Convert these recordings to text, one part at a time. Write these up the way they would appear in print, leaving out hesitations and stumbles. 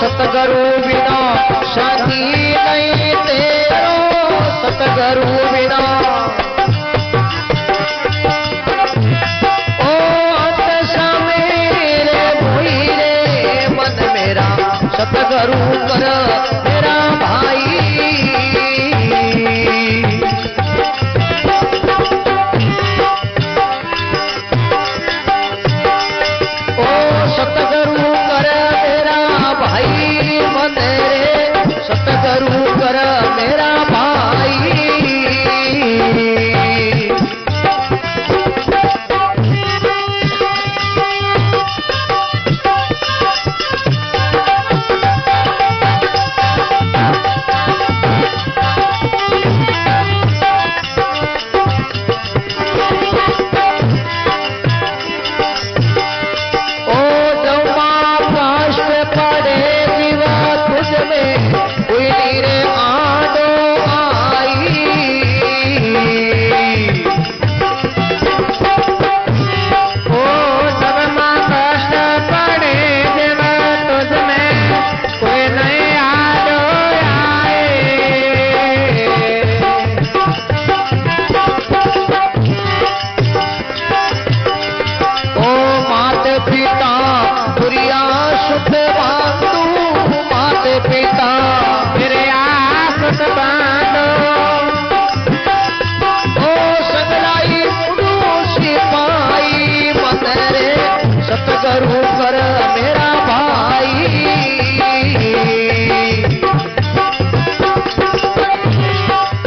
सतगुरु बिना शांति नहीं तेरो, सतगुरु बिना ओ अंत समेरे मोई रे मन मेरा, सतगुरु कर मेरा भाई। ओ सतगुरु कर मेरा भाई मन रे, सतगुरु कर मेरा भाई। सतगुरु कर मेरा भाई।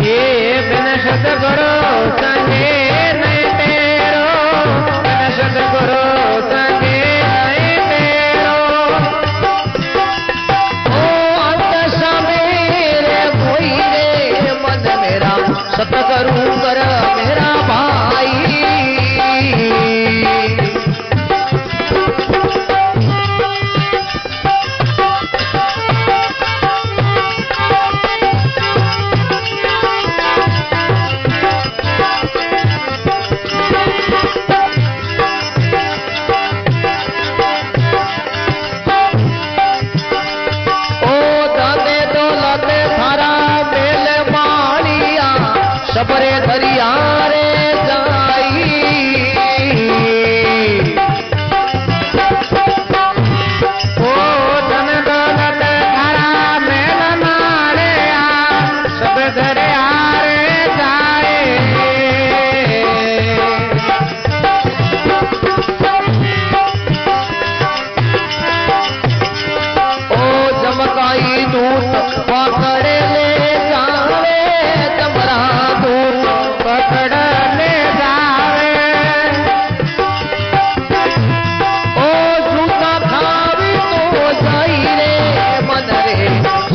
ये बिन सतगुरु संगे नहीं तेरो, बिन सतगुरु संगे नहीं तेरो। ओ अंत समेरे कोई रे मन मेरा, सतगुरु कर मेरा भाई। सबरे दरिया रे जाई, ओ धन दौलत थारा मेल मारे, सब दरिया रे जाए। ओ जमकाई दूत पकड़े ले जावे, जमरा पकड़ ले जावे। ओ जूता खावी तो जाई रे मन रे,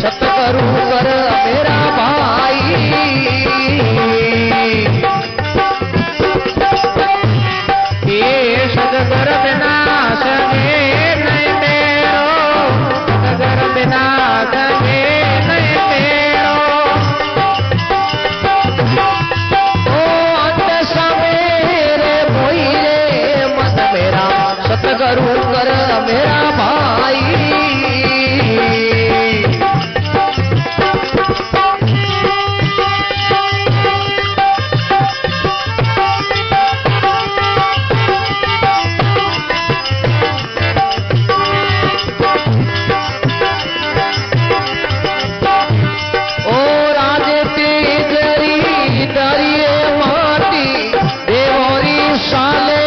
सतगुरु कर मेरा भाई। ये सतगुरु बिना संगे नहीं तेरो, सतगुरु बिना संगे नहीं तेरो। सतगुरु कर मेरा भाई। ओ राजे तेजरी दरिए माटी, देवरी साले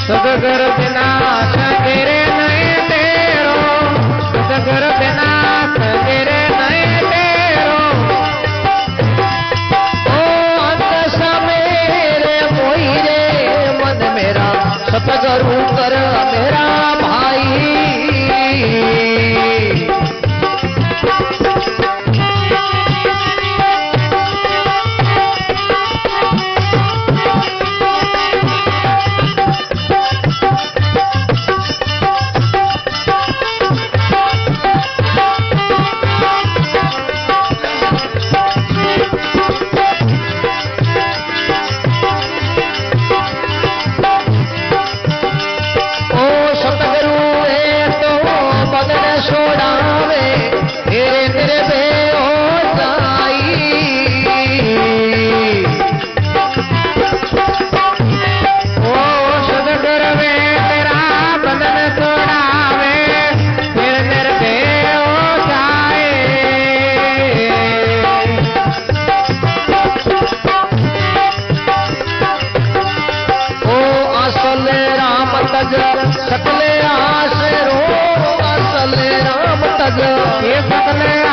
सतगुर बिना सगेरे नहीं तेरो, सतगुर बिना सगेरे नहीं सकले आशरो असले राम तज ये सकले